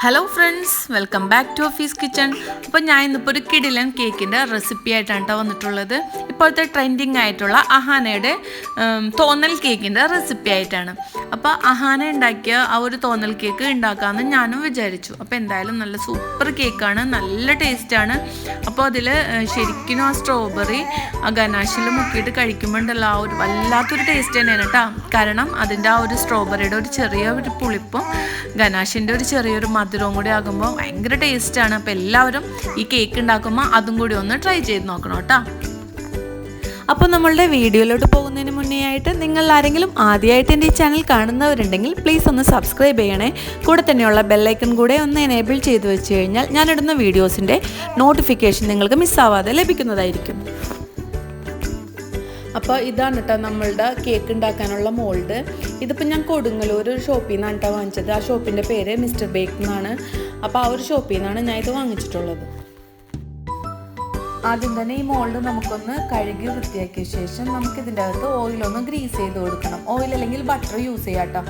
Hello friends, welcome back to office kitchen. അപ്പോൾ ഞാൻ ഇന്നിപ്പോൾ ഒരു കിടിലൻ കേക്കിൻ്റെ റെസിപ്പി ആയിട്ടാണ് കേട്ടോ വന്നിട്ടുള്ളത്. ഇപ്പോഴത്തെ ട്രെൻഡിങ് ആയിട്ടുള്ള അഹാനയുടെ തോന്നൽ കേക്കിൻ്റെ റെസിപ്പി ആയിട്ടാണ്. അപ്പോൾ അഹാന ഉണ്ടാക്കിയ ആ ഒരു തോന്നൽ കേക്ക് ഉണ്ടാക്കാമെന്ന് ഞാനും വിചാരിച്ചു. അപ്പോൾ എന്തായാലും നല്ല സൂപ്പർ കേക്കാണ്, നല്ല ടേസ്റ്റാണ്. അപ്പോൾ അതിൽ ശരിക്കും ആ സ്ട്രോബെറി ആ ഗനാഷിൽ മുക്കിയിട്ട് കഴിക്കുമ്പോണ്ടല്ലോ ആ ഒരു വല്ലാത്തൊരു ടേസ്റ്റ് തന്നെയാണ് കേട്ടോ. കാരണം അതിൻ്റെ ആ ഒരു സ്ട്രോബെറിയുടെ ഒരു ചെറിയ ഒരു പുളിപ്പും ഗനാഷിൻ്റെ ഒരു ചെറിയൊരു മധുരവും കൂടി ആകുമ്പോൾ ഭയങ്കര ടേസ്റ്റാണ്. അപ്പോൾ എല്ലാവരും ഈ കേക്ക് ഉണ്ടാക്കുമ്പോൾ അതും കൂടി ഒന്ന് ട്രൈ ചെയ്ത് നോക്കണം കേട്ടോ. അപ്പോൾ നമ്മളുടെ വീഡിയോയിലോട്ട് പോകുന്നതിന് മുന്നേ ആയിട്ട് നിങ്ങൾ ആരെങ്കിലും ആദ്യമായിട്ട് എൻ്റെ ഈ ചാനൽ കാണുന്നവരുണ്ടെങ്കിൽ പ്ലീസ് ഒന്ന് സബ്സ്ക്രൈബ് ചെയ്യണേ. കൂടെ തന്നെയുള്ള ബെല്ലൈക്കൺ കൂടെ ഒന്ന് എനേബിൾ ചെയ്ത് വെച്ച് കഴിഞ്ഞാൽ ഞാനിടുന്ന വീഡിയോസിൻ്റെ നോട്ടിഫിക്കേഷൻ നിങ്ങൾക്ക് മിസ്സാവാതെ ലഭിക്കുന്നതായിരിക്കും. അപ്പോൾ ഇതാണ് കേട്ടോ നമ്മളുടെ കേക്ക് ഉണ്ടാക്കാനുള്ള മോൾഡ്. ഇതിപ്പോൾ ഞാൻ കൊടുങ്ങല്ലൂർ ഒരു ഷോപ്പിൽ നിന്നാണ് കേട്ടോ വാങ്ങിച്ചത്. ആ ഷോപ്പിൻ്റെ പേര് മിസ്റ്റർ ബേക്ക് എന്നാണ്. അപ്പോൾ ആ ഒരു ഷോപ്പിൽ നിന്നാണ് ഞാൻ ഇത് വാങ്ങിച്ചിട്ടുള്ളത്. ആദ്യം തന്നെ ഈ മോൾഡ് നമുക്കൊന്ന് കഴുകി വൃത്തിയാക്കിയ ശേഷം നമുക്കിതിൻ്റെ അകത്ത് ഓയിലൊന്ന് ഗ്രീസ് ചെയ്ത് കൊടുക്കണം. ഓയിൽ അല്ലെങ്കിൽ ബട്ടർ യൂസ് ചെയ്യാം കേട്ടോ,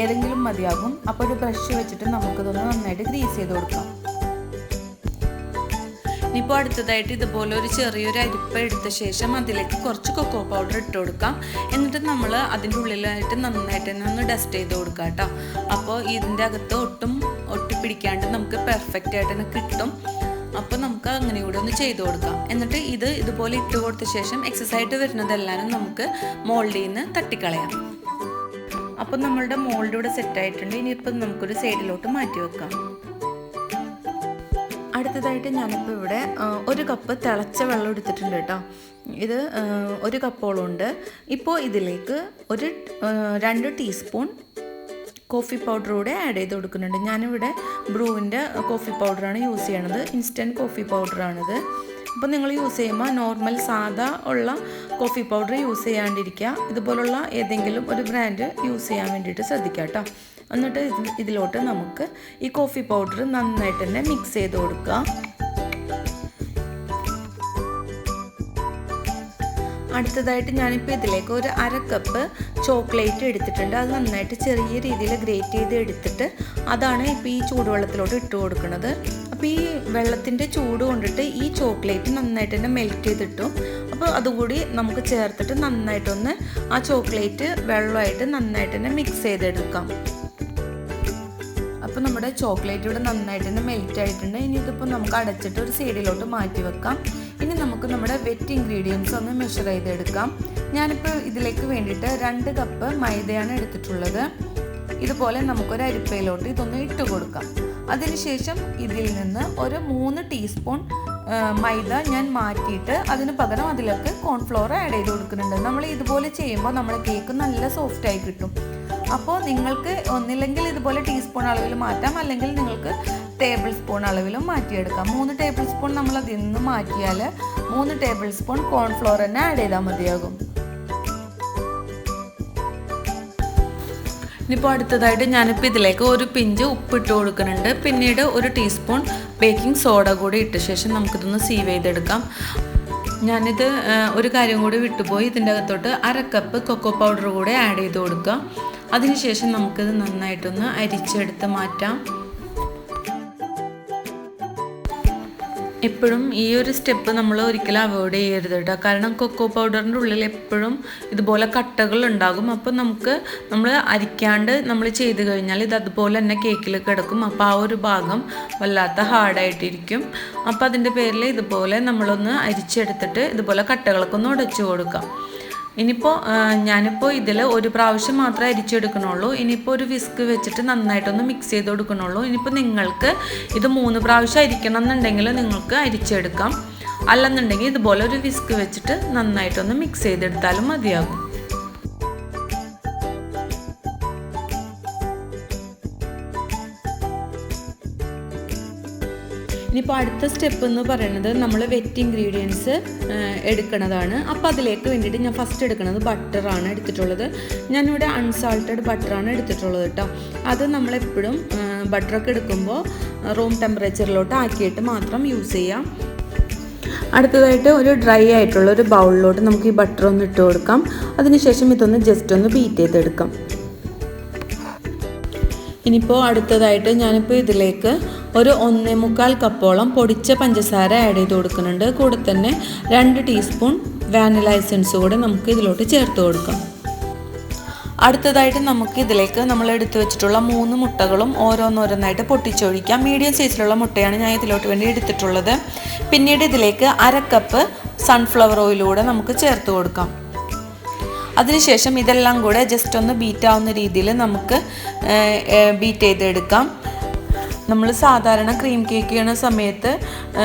ഏതെങ്കിലും മതിയാകും. അപ്പോൾ ഒരു ബ്രഷ് വെച്ചിട്ട് നമുക്കിതൊന്ന് നന്നായിട്ട് ഗ്രീസ് ചെയ്ത് കൊടുക്കാം. ഇനിയിപ്പോൾ അടുത്തതായിട്ട് ഇതുപോലെ ഒരു ചെറിയൊരു അരിപ്പ എടുത്ത ശേഷം അതിലേക്ക് കുറച്ച് കൊക്കോ പൗഡർ ഇട്ട് കൊടുക്കാം. എന്നിട്ട് നമ്മൾ അതിൻ്റെ ഉള്ളിലായിട്ട് നന്നായിട്ട് തന്നെ ഒന്ന് ഡസ്റ്റ് ചെയ്ത് കൊടുക്കാം കേട്ടോ. അപ്പോൾ ഇതിൻ്റെ അകത്ത് ഒട്ടും ഒട്ടിപ്പിടിക്കാണ്ട് നമുക്ക് പെർഫെക്റ്റ് ആയിട്ട് തന്നെ കിട്ടും. അപ്പോൾ നമുക്ക് അങ്ങനെ കൂടെ ഒന്ന് ചെയ്ത് കൊടുക്കാം. എന്നിട്ട് ഇതുപോലെ ഇട്ട് കൊടുത്ത ശേഷം എക്സസൈസ് വരുന്നതെല്ലാവരും നമുക്ക് മോൾഡിൽ നിന്ന് തട്ടിക്കളയാം. അപ്പോൾ നമ്മളുടെ മോൾഡ് ഇവിടെ സെറ്റായിട്ടുണ്ട്. ഇനിയിപ്പോൾ നമുക്കൊരു സൈഡിലോട്ട് മാറ്റി വെക്കാം. അടുത്തതായിട്ട് ഞാനിപ്പോൾ ഇവിടെ ഒരു കപ്പ് തിളച്ച വെള്ളം എടുത്തിട്ടുണ്ട് കേട്ടോ. ഇത് ഒരു കപ്പോളം ഉണ്ട്. ഇപ്പോൾ ഇതിലേക്ക് ഒരു 2 ടീസ്പൂൺ കോഫി പൗഡർ കൂടെ ആഡ് ചെയ്ത് കൊടുക്കുന്നുണ്ട്. ഞാനിവിടെ ബ്രൂവിൻ്റെ കോഫി പൗഡറാണ് യൂസ് ചെയ്യണത്. ഇൻസ്റ്റൻറ്റ് കോഫി പൗഡറാണിത്. അപ്പോൾ നിങ്ങൾ യൂസ് ചെയ്യുമ്പോൾ നോർമൽ സാധാ ഉള്ള കോഫി പൗഡർ യൂസ് ചെയ്യാണ്ടിരിക്കുക. ഇതുപോലുള്ള ഏതെങ്കിലും ഒരു ബ്രാൻഡ് യൂസ് ചെയ്യാൻ വേണ്ടിയിട്ട് ശ്രദ്ധിക്കുക കേട്ടോ. എന്നിട്ട് ഇതിലോട്ട് നമുക്ക് ഈ കോഫി പൗഡർ നന്നായിട്ട് തന്നെ മിക്സ് ചെയ്ത് കൊടുക്കുക. അടുത്തതായിട്ട് ഞാനിപ്പോൾ ഇതിലേക്ക് ഒരു 1/2 കപ്പ് ചോക്ലേറ്റ് എടുത്തിട്ടുണ്ട്. അത് നന്നായിട്ട് ചെറിയ രീതിയിൽ ഗ്രേറ്റ് ചെയ്ത് എടുത്തിട്ട് അതാണ് ഇപ്പോൾ ഈ ചൂടുവെള്ളത്തിലോട്ട് ഇട്ട് കൊടുക്കുന്നത്. അപ്പോൾ ഈ വെള്ളത്തിൻ്റെ ചൂട് കൊണ്ടിട്ട് ഈ ചോക്ലേറ്റ് നന്നായിട്ട് തന്നെ മെൽറ്റ് ചെയ്തിട്ടും അപ്പോൾ അതുകൂടി നമുക്ക് ചേർത്തിട്ട് നന്നായിട്ടൊന്ന് ആ ചോക്ലേറ്റ് വെള്ളമായിട്ട് നന്നായിട്ട് തന്നെ മിക്സ് ചെയ്തെടുക്കാം. അപ്പോൾ നമ്മുടെ ചോക്ലേറ്റ് ഇവിടെ നന്നായിട്ട് തന്നെ മെൽറ്റ് ആയിട്ടുണ്ട്. ഇനി ഇതിപ്പോൾ നമുക്ക് അടച്ചിട്ട് ഒരു സൈഡിലോട്ട് മാറ്റി വെക്കാം. ഇനി നമുക്ക് നമ്മുടെ വെറ്റ് ഇൻഗ്രീഡിയൻസ് ഒന്ന് മെഷർ ചെയ്തെടുക്കാം. ഞാനിപ്പോൾ ഇതിലേക്ക് വേണ്ടിയിട്ട് 2 കപ്പ് മൈദയാണ് എടുത്തിട്ടുള്ളത്. ഇതുപോലെ നമുക്കൊരു അരിപ്പയിലോട്ട് ഇതൊന്ന് ഇട്ട് കൊടുക്കാം. അതിനുശേഷം ഇതിൽ നിന്ന് ഒരു 3 ടീസ്പൂൺ മൈദ ഞാൻ മാറ്റിയിട്ട് അതിന് പകരം അതിലേക്ക് കോൺഫ്ലോർ ആഡ് ചെയ്ത് കൊടുക്കുന്നുണ്ട്. നമ്മൾ ഇതുപോലെ ചെയ്യുമ്പോൾ നമ്മുടെ കേക്ക് നല്ല സോഫ്റ്റായി കിട്ടും. അപ്പോൾ നിങ്ങൾക്ക് ഒന്നില്ലെങ്കിൽ ഇതുപോലെ ടീസ്പൂൺ അളവിൽ മാറ്റാം, അല്ലെങ്കിൽ നിങ്ങൾക്ക് ടേബിൾ സ്പൂൺ അളവിലും മാറ്റിയെടുക്കാം. 3 ടേബിൾ സ്പൂൺ നമ്മൾ അതിൽ നിന്ന് മാറ്റിയാൽ 3 ടേബിൾ സ്പൂൺ കോൺഫ്ലോർ തന്നെ ആഡ് ചെയ്താൽ മതിയാകും. ഇനിയിപ്പോൾ അടുത്തതായിട്ട് ഞാനിപ്പോൾ ഇതിലേക്ക് ഒരു പിഞ്ച് ഉപ്പിട്ട് കൊടുക്കുന്നുണ്ട്. പിന്നീട് ഒരു ടീസ്പൂൺ ബേക്കിംഗ് സോഡ കൂടി ഇട്ട ശേഷം നമുക്കിതൊന്ന് സീവ് ചെയ്തെടുക്കാം. ഞാനിത് ഒരു കാര്യം കൂടി വിട്ടുപോയി. ഇതിൻ്റെ അകത്തോട്ട് 1/2 കപ്പ് കൊക്കോ പൗഡർ കൂടെ ആഡ് ചെയ്ത് കൊടുക്കുക. അതിനുശേഷം നമുക്കിത് നന്നായിട്ടൊന്ന് അരിച്ചെടുത്ത് മാറ്റാം. എപ്പോഴും ഈ ഒരു സ്റ്റെപ്പ് നമ്മൾ ഒരിക്കലും അവോയ്ഡ് ചെയ്യരുത് കേട്ടോ. കാരണം കൊക്കോ പൗഡറിൻ്റെ ഉള്ളിൽ എപ്പോഴും ഇതുപോലെ കട്ടകൾ ഉണ്ടാകും. അപ്പോൾ നമ്മൾ അരിക്കാണ്ട് നമ്മൾ ചെയ്ത് കഴിഞ്ഞാൽ ഇത് അതുപോലെ തന്നെ കേക്കിൽ കിടക്കും. അപ്പോൾ ആ ഒരു ഭാഗം വല്ലാത്ത ഹാർഡായിട്ടിരിക്കും. അപ്പോൾ അതിൻ്റെ പേരിൽ ഇതുപോലെ നമ്മളൊന്ന് അരിച്ചെടുത്തിട്ട് ഇതുപോലെ കട്ടകളൊക്കെ ഒന്ന് ഉടച്ചു കൊടുക്കാം. ഞാനിപ്പോൾ ഇതിൽ ഒരു പ്രാവശ്യം മാത്രമേ അരിച്ചെടുക്കണുള്ളൂ. ഇനിയിപ്പോൾ ഒരു വിസ്ക് വെച്ചിട്ട് നന്നായിട്ടൊന്ന് മിക്സ് ചെയ്ത് കൊടുക്കണുള്ളൂ. ഇനിയിപ്പോൾ നിങ്ങൾക്ക് ഇത് 3 പ്രാവശ്യം അരിക്കണം എന്നുണ്ടെങ്കിൽ നിങ്ങൾക്ക് അരിച്ചെടുക്കാം. അല്ലെന്നുണ്ടെങ്കിൽ ഇതുപോലെ ഒരു വിസ്ക് വെച്ചിട്ട് നന്നായിട്ടൊന്ന് മിക്സ് ചെയ്തെടുത്താലും മതിയാകും. ഇനിയിപ്പോൾ അടുത്ത സ്റ്റെപ്പ് എന്ന് പറയുന്നത് നമ്മൾ വെറ്റ് ഇൻഗ്രീഡിയൻസ് എടുക്കുന്നതാണ്. അപ്പോൾ അതിലേക്ക് വേണ്ടിയിട്ട് ഞാൻ ഫസ്റ്റ് എടുക്കുന്നത് ബട്ടറാണ് എടുത്തിട്ടുള്ളത്. ഞാനിവിടെ അൺസാൾട്ടഡ് ബട്ടറാണ് എടുത്തിട്ടുള്ളത് കേട്ടോ. അത് നമ്മളെപ്പോഴും ബട്ടറൊക്കെ എടുക്കുമ്പോൾ റൂം ടെമ്പറേച്ചറിലോട്ട് ആക്കിയിട്ട് മാത്രം യൂസ് ചെയ്യാം. അടുത്തതായിട്ട് ഒരു ഡ്രൈ ആയിട്ടുള്ള ഒരു ബൗളിലോട്ട് നമുക്ക് ഈ ബട്ടർ ഒന്ന് ഇട്ട് കൊടുക്കാം. അതിനുശേഷം ഇതൊന്ന് ജസ്റ്റ് ഒന്ന് ബീറ്റ് ചെയ്തെടുക്കാം. ഇനിയിപ്പോൾ അടുത്തതായിട്ട് ഞാനിപ്പോൾ ഇതിലേക്ക് ഒരു 1.25 കപ്പോളം പൊടിച്ച പഞ്ചസാര ആഡ് ചെയ്ത് കൊടുക്കുന്നുണ്ട്. കൂടെ തന്നെ 2 ടീസ്പൂൺ വാനില എസൻസ് കൂടെ നമുക്ക് ഇതിലോട്ട് ചേർത്ത് കൊടുക്കാം. അടുത്തതായിട്ട് നമുക്ക് ഇതിലേക്ക് നമ്മൾ എടുത്തു വെച്ചിട്ടുള്ള 3 മുട്ടകളും ഓരോന്നോരോന്നായിട്ട് പൊട്ടിച്ചൊഴിക്കാം. മീഡിയം സൈസിലുള്ള മുട്ടയാണ് ഞാൻ ഇതിലോട്ട് വേണ്ടി എടുത്തിട്ടുള്ളത്. പിന്നീട് ഇതിലേക്ക് 1/2 കപ്പ് സൺഫ്ലവർ ഓയിലൂടെ നമുക്ക് ചേർത്ത് കൊടുക്കാം. അതിനുശേഷം ഇതെല്ലാം കൂടെ ജസ്റ്റ് ഒന്ന് ബീറ്റ് ആവുന്ന രീതിയിൽ നമുക്ക് ബീറ്റ് ചെയ്തെടുക്കാം. നമ്മൾ സാധാരണ ക്രീം കേക്ക് ചെയ്യുന്ന സമയത്ത്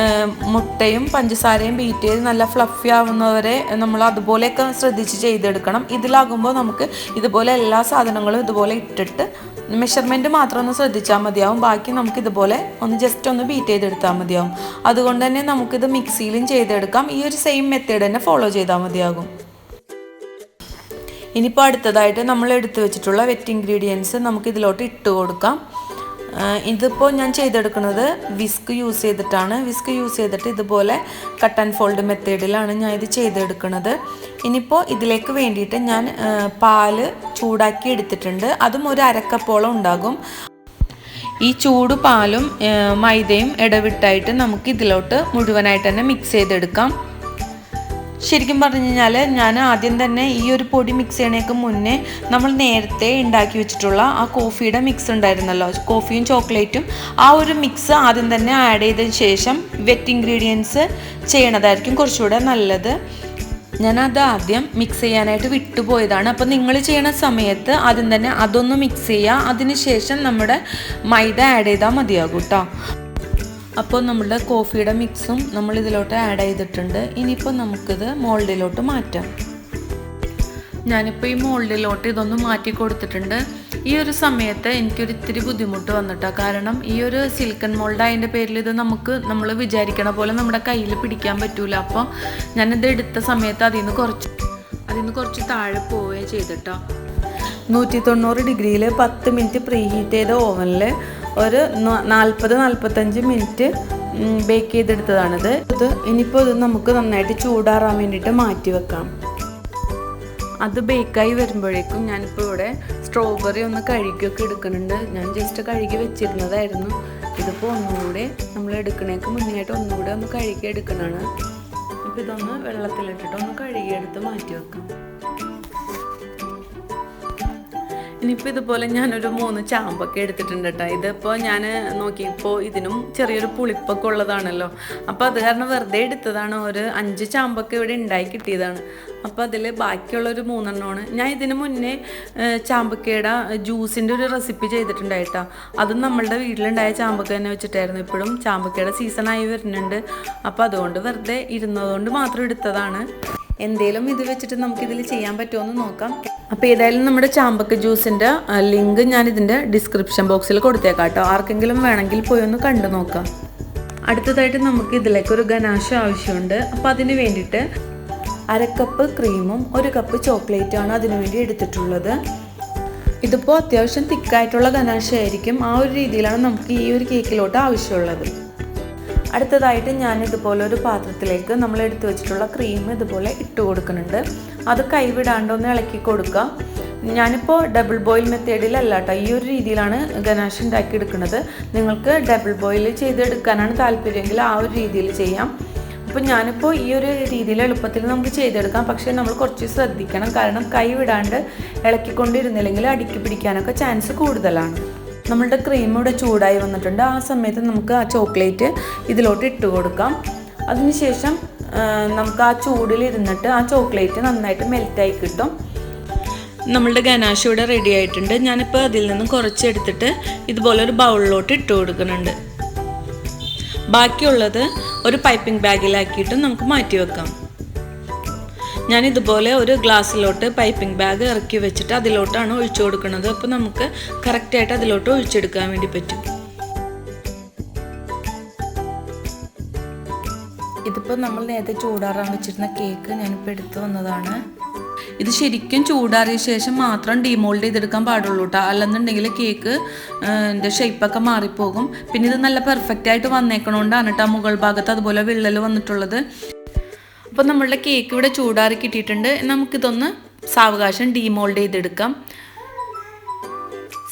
മുട്ടയും പഞ്ചസാരയും ബീറ്റ് ചെയ്ത് നല്ല ഫ്ലഫി ആവുന്നവരെ നമ്മൾ അതുപോലെയൊക്കെ ശ്രദ്ധിച്ച് ചെയ്തെടുക്കണം. ഇതിലാകുമ്പോൾ നമുക്ക് ഇതുപോലെ എല്ലാ സാധനങ്ങളും ഇതുപോലെ ഇട്ടിട്ട് മെഷർമെൻറ്റ് മാത്രം ഒന്ന് ശ്രദ്ധിച്ചാൽ മതിയാവും. ബാക്കി നമുക്ക് ഇതുപോലെ ഒന്ന് ജസ്റ്റ് ഒന്ന് ബീറ്റ് ചെയ്തെടുത്താൽ മതിയാവും. അതുകൊണ്ട് തന്നെ നമുക്കിത് മിക്സിയിലും ചെയ്തെടുക്കാം. ഈ ഒരു സെയിം മെത്തേഡ് തന്നെ ഫോളോ ചെയ്താൽ മതിയാകും. ഇനിയിപ്പോൾ അടുത്തതായിട്ട് നമ്മൾ എടുത്തു വെച്ചിട്ടുള്ള വെറ്റ് ഇൻഗ്രീഡിയൻസ് നമുക്ക് ഇതിലോട്ട് ഇട്ട് കൊടുക്കാം. ഇതിപ്പോൾ ഞാൻ ചെയ്തെടുക്കുന്നത് വിസ്ക് യൂസ് ചെയ്തിട്ടാണ്. വിസ്ക് യൂസ് ചെയ്തിട്ട് ഇതുപോലെ കട്ട് ആൻഡ് ഫോൾഡ് മെത്തേഡിലാണ് ഞാൻ ഇത് ചെയ്തെടുക്കുന്നത്. ഇനിയിപ്പോൾ ഇതിലേക്ക് വേണ്ടിയിട്ട് ഞാൻ പാല് ചൂടാക്കി എടുത്തിട്ടുണ്ട്. അതും ഒരു 1/2 കപ്പോളം ഉണ്ടാകും. ഈ ചൂട് പാലും മൈദയും ഇടവിട്ടായിട്ട് നമുക്ക് ഇതിലോട്ട് മുഴുവനായിട്ട് തന്നെ മിക്സ് ചെയ്തെടുക്കാം. ശരിക്കും പറഞ്ഞു കഴിഞ്ഞാൽ ഞാൻ ആദ്യം തന്നെ ഈ ഒരു പൊടി മിക്സ് ചെയ്യണേക്ക് മുന്നേ നമ്മൾ നേരത്തെ ഉണ്ടാക്കി വെച്ചിട്ടുള്ള ആ കോഫിയുടെ മിക്സ് ഉണ്ടായിരുന്നല്ലോ, കോഫിയും ചോക്ലേറ്റും, ആ ഒരു മിക്സ് ആദ്യം തന്നെ ആഡ് ചെയ്തതിന് ശേഷം വെറ്റ് ഇൻഗ്രീഡിയൻസ് ചെയ്യണതായിരിക്കും കുറച്ചുകൂടെ നല്ലത്. ഞാനത് ആദ്യം മിക്സ് ചെയ്യാനായിട്ട് വിട്ടുപോയതാണ്. അപ്പോൾ നിങ്ങൾ ചെയ്യണ സമയത്ത് ആദ്യം തന്നെ അതൊന്ന് മിക്സ് ചെയ്യുക. അതിനുശേഷം നമ്മുടെ മൈദ ആഡ് ചെയ്താൽ മതിയാകും കേട്ടോ. അപ്പോൾ നമ്മുടെ കോഫിയുടെ മിക്സും നമ്മൾ ഇതിലോട്ട് ആഡ് ചെയ്തിട്ടുണ്ട്. ഇനിയിപ്പോൾ നമുക്കിത് മോൾഡിലോട്ട് മാറ്റാം. ഞാനിപ്പോൾ ഈ മോൾഡിലോട്ട് ഇതൊന്ന് മാറ്റി കൊടുത്തിട്ടുണ്ട്. ഈ ഒരു സമയത്ത് എനിക്കൊരു ഇത്തിരി ബുദ്ധിമുട്ട് വന്നിട്ടാണ്. കാരണം ഈ ഒരു സിലിക്കൺ മോൾഡ് അതിൻ്റെ പേരിൽ ഇത് നമ്മൾ വിചാരിക്കണ പോലെ നമ്മുടെ കയ്യിൽ പിടിക്കാൻ പറ്റൂല. അപ്പോൾ ഞാനിത് എടുത്ത സമയത്ത് അതിൽ നിന്ന് കുറച്ച് താഴെ പോവുകയും ചെയ്തിട്ടോ. 190 ഡിഗ്രിയിൽ 10 മിനിറ്റ് പ്രീ ഹീറ്റ് ചെയ്ത ഓവനിൽ ഒരു 40-45 മിനിറ്റ് ബേക്ക് ചെയ്തെടുത്തതാണിത്. ഇനിയിപ്പോൾ ഇത് നമുക്ക് നന്നായിട്ട് ചൂടാറാൻ വേണ്ടിയിട്ട് മാറ്റി വെക്കാം. അത് ബേക്കായി വരുമ്പോഴേക്കും ഞാനിപ്പോൾ ഇവിടെ സ്ട്രോബെറി ഒന്ന് കഴുകിയൊക്കെ എടുക്കുന്നുണ്ട്. ഞാൻ ജസ്റ്റ് കഴുകി വെച്ചിരുന്നതായിരുന്നു. ഇതിപ്പോൾ ഒന്നുകൂടെ നമ്മൾ എടുക്കണേക്ക് മുന്നേയായിട്ട് ഒന്നുകൂടെ ഒന്ന് കഴുകി എടുക്കണതാണ്. അപ്പോൾ ഇതൊന്ന് വെള്ളത്തിലിട്ടിട്ട് ഒന്ന് കഴുകിയെടുത്ത് മാറ്റി വെക്കാം. ഇനിയിപ്പോൾ ഇതുപോലെ ഞാനൊരു 3 ചാമ്പൊക്കെ എടുത്തിട്ടുണ്ട് കേട്ടോ. ഇതിപ്പോൾ ഞാൻ നോക്കിയപ്പോൾ ഇതിനും ചെറിയൊരു പുളിപ്പൊക്കെ ഉള്ളതാണല്ലോ. അപ്പോൾ അത് കാരണം വെറുതെ എടുത്തതാണ്. ഒരു 5 ചാമ്പൊക്കെ ഇവിടെ ഉണ്ടായി കിട്ടിയതാണ്. അപ്പോൾ അതിൽ ബാക്കിയുള്ളൊരു 3 എണ്ണമാണ്. ഞാൻ ഇതിന് മുന്നേ ചാമ്പക്കയുടെ ജ്യൂസിൻ്റെ ഒരു റെസിപ്പി ചെയ്തിട്ടുണ്ടായിട്ടോ. അതും നമ്മളുടെ വീട്ടിലുണ്ടായ ചാമ്പക്ക തന്നെ വെച്ചിട്ടായിരുന്നു. ഇപ്പോഴും ചാമ്പക്കയുടെ സീസണായി വരുന്നുണ്ട്. അപ്പോൾ അതുകൊണ്ട് വെറുതെ ഇരുന്നതുകൊണ്ട് മാത്രം എടുത്തതാണ്. എന്തേലും ഇത് വെച്ചിട്ട് നമുക്കിതിൽ ചെയ്യാൻ പറ്റുമോ എന്ന് നോക്കാം. അപ്പോൾ ഏതായാലും നമ്മുടെ ചാമ്പക്ക ജ്യൂസിൻ്റെ ലിങ്ക് ഞാൻ ഇതിൻ്റെ ഡിസ്ക്രിപ്ഷൻ ബോക്സിൽ കൊടുത്തേക്കാം കേട്ടോ. ആർക്കെങ്കിലും വേണമെങ്കിൽ പോയി ഒന്ന് കണ്ടു നോക്കാം. അടുത്തതായിട്ട് നമുക്ക് ഇതിലേക്ക് ഒരു ഗനാഷ് ആവശ്യമുണ്ട്. അപ്പോൾ അതിന് വേണ്ടിയിട്ട് 1/2 കപ്പ് ക്രീമും 1 കപ്പ് ചോക്ലേറ്റുമാണ് അതിനു വേണ്ടി എടുത്തിട്ടുള്ളത്. ഇതിപ്പോൾ അത്യാവശ്യം തിക്കായിട്ടുള്ള ഗനാഷ് ആയിരിക്കും. ആ ഒരു രീതിയിലാണ് നമുക്ക് ഈ ഒരു കേക്കിലോട്ട് ആവശ്യമുള്ളത്. അടുത്തതായിട്ട് ഞാൻ ഇതുപോലെ ഒരു പാത്രത്തിലേക്ക് നമ്മൾ എടുത്തു വെച്ചിട്ടുള്ള ക്രീം ഇതുപോലെ ഇട്ട് കൊടുക്കുന്നുണ്ട്. അത് കൈവിടാണ്ടൊന്ന് ഇളക്കി കൊടുക്കുക. ഞാനിപ്പോൾ ഡബിൾ ബോയിൽ മെത്തേഡിലല്ല കേട്ടോ, ഈ ഒരു രീതിയിലാണ് ഗനാഷ് ഉണ്ടാക്കി എടുക്കുന്നത്. നിങ്ങൾക്ക് ഡബിൾ ബോയിൽ ചെയ്തെടുക്കാനാണ് താല്പര്യമെങ്കിൽ ആ ഒരു രീതിയിൽ ചെയ്യാം. അപ്പോൾ ഞാനിപ്പോൾ ഈ ഒരു രീതിയിൽ എളുപ്പത്തിൽ നമുക്ക് ചെയ്തെടുക്കാം. പക്ഷേ നമ്മൾ കുറച്ച് ശ്രദ്ധിക്കണം. കാരണം കൈ വിടാണ്ട് ഇളക്കിക്കൊണ്ടിരുന്നില്ലെങ്കിൽ അടുക്കി പിടിക്കാനൊക്കെ ചാൻസ് കൂടുതലാണ്. നമ്മളുടെ ക്രീം ഇവിടെ ചൂടായി വന്നിട്ടുണ്ട്. ആ സമയത്ത് നമുക്ക് ആ ചോക്ലേറ്റ് ഇതിലോട്ട് ഇട്ട് കൊടുക്കാം. അതിനുശേഷം നമുക്ക് ആ ചൂടിലിരുന്നിട്ട് ആ ചോക്ലേറ്റ് നന്നായിട്ട് മെൽറ്റായി കിട്ടും. നമ്മളുടെ ഗനാഷ് ഇവിടെ റെഡി ആയിട്ടുണ്ട്. ഞാനിപ്പോൾ അതിൽ നിന്നും കുറച്ചെടുത്തിട്ട് ഇതുപോലെ ഒരു ബൗളിലോട്ട് ഇട്ട് കൊടുക്കുന്നുണ്ട്. ബാക്കിയുള്ളത് ഒരു പൈപ്പിംഗ് ബാഗിലാക്കിയിട്ട് നമുക്ക് മാറ്റി വെക്കാം. ഞാൻ ഇതുപോലെ ഒരു ഗ്ലാസ്സിലോട്ട് പൈപ്പിംഗ് ബാഗ് ഇറക്കി വെച്ചിട്ട് അതിലോട്ടാണ് ഒഴിച്ചു കൊടുക്കുന്നത്. അപ്പോൾ നമുക്ക് കറക്റ്റായിട്ട് അതിലോട്ട് ഒഴിച്ചെടുക്കാൻ വേണ്ടി പറ്റും. ഇതിപ്പോൾ നമ്മൾ നേരത്തെ ചൂടാറാൻ വെച്ചിരുന്ന കേക്ക് ഞാനിപ്പോൾ എടുത്തു വന്നതാണ്. ഇത് ശരിക്കും ചൂടാറിയ ശേഷം മാത്രം ഡീമോൾഡ് ചെയ്തെടുക്കാൻ പാടുള്ളൂ കേട്ടോ. അല്ലെന്നുണ്ടെങ്കിൽ കേക്ക് ഷേപ്പൊക്കെ മാറിപ്പോകും. പിന്നെ ഇത് നല്ല പെർഫെക്റ്റ് ആയിട്ട് വന്നേക്കണോണ്ടാണ് കേട്ടോ മുകൾ ഭാഗത്ത് അതുപോലെ വിള്ളൽ വന്നിട്ടുള്ളത്. അപ്പോൾ നമ്മളുടെ കേക്ക് ഇവിടെ ചൂടാറി കിട്ടിയിട്ടുണ്ട്. നമുക്കിതൊന്ന് സാവകാശം ഡീമോൾഡ് ചെയ്തെടുക്കാം.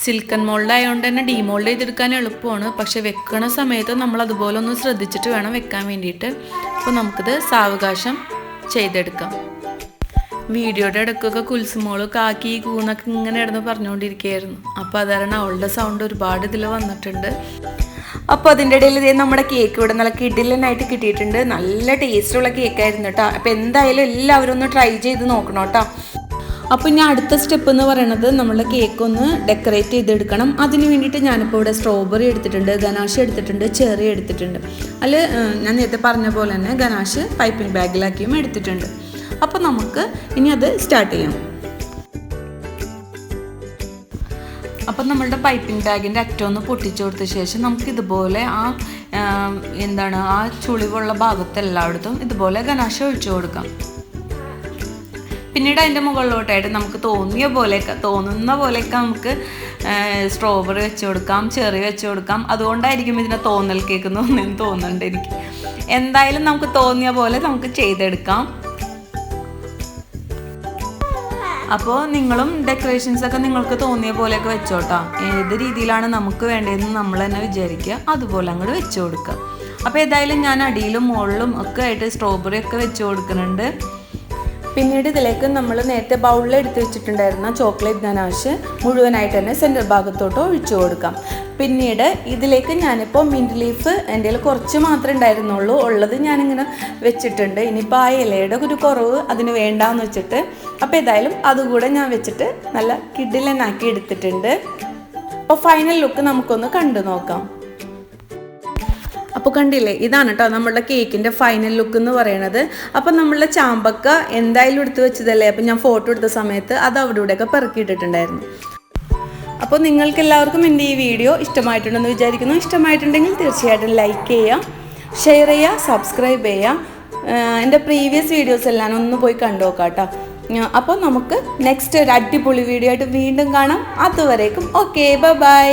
സിൽക്കൺ മോൾഡ് ആയതുകൊണ്ട് തന്നെ ഡീമോൾഡ് ചെയ്തെടുക്കാൻ എളുപ്പമാണ്. പക്ഷെ വെക്കണ സമയത്ത് നമ്മൾ അതുപോലെ ഒന്ന് ശ്രദ്ധിച്ചിട്ട് വേണം വെക്കാൻ വേണ്ടിയിട്ട്. അപ്പോൾ നമുക്കിത് സാവകാശം ചെയ്തെടുക്കാം. വീഡിയോയുടെ ഇടയ്ക്കൊക്കെ കുൽസുമോള് കാക്കി കൂന്നൊക്കെ ഇങ്ങനെ ഇടന്ന് പറഞ്ഞുകൊണ്ടിരിക്കുകയായിരുന്നു. അപ്പോൾ അതാണ് അവളുടെ സൗണ്ട് ഒരുപാട് ഇതിൽ വന്നിട്ടുണ്ട്. അപ്പോൾ അതിൻ്റെ ഇടയിൽ ഇതേ നമ്മുടെ കേക്ക് ഇവിടെ നല്ല കിടിലനായിട്ട് കിട്ടിയിട്ടുണ്ട്. നല്ല ടേസ്റ്റുള്ള കേക്കായിരുന്നു കേട്ടോ. അപ്പോൾ എന്തായാലും എല്ലാവരും ഒന്ന് ട്രൈ ചെയ്ത് നോക്കണം കേട്ടോ. അപ്പോൾ ഇനി അടുത്ത സ്റ്റെപ്പ് എന്ന് പറയുന്നത് നമ്മളുടെ കേക്ക് ഒന്ന് ഡെക്കറേറ്റ് ചെയ്തെടുക്കണം. അതിന് വേണ്ടിയിട്ട് ഞാനിപ്പോൾ ഇവിടെ സ്ട്രോബെറി എടുത്തിട്ടുണ്ട്, ഗനാഷ് എടുത്തിട്ടുണ്ട്, ചെറി എടുത്തിട്ടുണ്ട്. അതിൽ ഞാൻ നേരത്തെ പറഞ്ഞ പോലെ തന്നെ ഗനാഷ് പൈപ്പിംഗ് ബാഗിലാക്കിയും എടുത്തിട്ടുണ്ട്. അപ്പോൾ നമുക്ക് ഇനി അത് സ്റ്റാർട്ട് ചെയ്യാം. അപ്പം നമ്മളുടെ പൈപ്പിംഗ് ബാഗിൻ്റെ അറ്റം ഒന്ന് പൊട്ടിച്ചു കൊടുത്ത ശേഷം നമുക്കിതുപോലെ ആ ചുളിവുള്ള ഭാഗത്ത് എല്ലായിടത്തും ഇതുപോലെ ഗനാഷ് ഒഴിച്ചു കൊടുക്കാം. പിന്നീട് അതിൻ്റെ മുകളിലോട്ടായിട്ട് നമുക്ക് തോന്നുന്ന പോലെയൊക്കെ നമുക്ക് സ്ട്രോബെറി വെച്ച് കൊടുക്കാം, ചെറി വെച്ച് കൊടുക്കാം. അതുകൊണ്ടായിരിക്കും ഇതിനെ തോന്നൽ കേക്ക് എന്ന് തോന്നുന്നുണ്ട് എനിക്ക്. എന്തായാലും നമുക്ക് തോന്നിയ പോലെ നമുക്ക് ചെയ്തെടുക്കാം. അപ്പോൾ നിങ്ങളും ഡെക്കറേഷൻസൊക്കെ നിങ്ങൾക്ക് തോന്നിയ പോലെയൊക്കെ വെച്ചോട്ടോ. ഏത് രീതിയിലാണ് നമുക്ക് വേണ്ടതെന്ന് നമ്മൾ തന്നെ വിചാരിക്കുക, അതുപോലെ അങ്ങോട്ട് വെച്ച് കൊടുക്കുക. അപ്പോൾ ഏതായാലും ഞാൻ അടിയിലും മുകളിലും ഒക്കെ ആയിട്ട് സ്ട്രോബെറി ഒക്കെ വെച്ച് കൊടുക്കുന്നുണ്ട്. പിന്നീട് ഇതിലേക്ക് നമ്മൾ നേരത്തെ ബൗളിൽ എടുത്ത് വെച്ചിട്ടുണ്ടായിരുന്ന ചോക്ലേറ്റ് ഗനാഷ് മുഴുവനായിട്ട് തന്നെ സെൻറ്റർ ഭാഗത്തോട്ട് ഒഴിച്ചു കൊടുക്കാം. പിന്നീട് ഇതിലേക്ക് ഞാനിപ്പോൾ മിൻറ്റ് ലീഫ് എൻ്റെ കയ്യിൽ കുറച്ച് മാത്രമേ ഉണ്ടായിരുന്നുള്ളൂ, ഉള്ളത് ഞാനിങ്ങനെ വെച്ചിട്ടുണ്ട്. ഇനിയിപ്പോൾ ആ ഇലയുടെ ഒരു കുറവ് അതിന് വേണ്ടാന്ന് വെച്ചിട്ട് അപ്പോൾ ഏതായാലും അതുകൂടെ ഞാൻ വെച്ചിട്ട് നല്ല കിടിലനാക്കി എടുത്തിട്ടുണ്ട്. അപ്പോൾ ഫൈനൽ ലുക്ക് നമുക്കൊന്ന് കണ്ടു നോക്കാം. അപ്പോൾ കണ്ടില്ലേ, ഇതാണ് കേട്ടോ നമ്മളുടെ കേക്കിൻ്റെ ഫൈനൽ ലുക്ക് എന്ന് പറയുന്നത്. അപ്പോൾ നമ്മളുടെ ചാമ്പക്ക എന്തായാലും എടുത്ത് വെച്ചതല്ലേ, അപ്പോൾ ഞാൻ ഫോട്ടോ എടുത്ത സമയത്ത് അത് അവിടെ ഇവിടെയൊക്കെ പെറുക്കിയിട്ടിട്ടുണ്ടായിരുന്നു. അപ്പോൾ നിങ്ങൾക്ക് എല്ലാവർക്കും എൻ്റെ ഈ വീഡിയോ ഇഷ്ടമായിട്ടുണ്ടെന്ന് വിചാരിക്കുന്നു. ഇഷ്ടമായിട്ടുണ്ടെങ്കിൽ തീർച്ചയായിട്ടും ലൈക്ക് ചെയ്യുക, ഷെയർ ചെയ്യുക, സബ്സ്ക്രൈബ് ചെയ്യുക. എൻ്റെ പ്രീവിയസ് വീഡിയോസ് എല്ലാം ഒന്ന് പോയി കണ്ടു നോക്കാം കേട്ടോ. അപ്പോൾ നമുക്ക് നെക്സ്റ്റ് ഒരു അടിപൊളി വീഡിയോ ആയിട്ട് വീണ്ടും കാണാം. അതുവരേക്കും ഓക്കെ, ബൈ.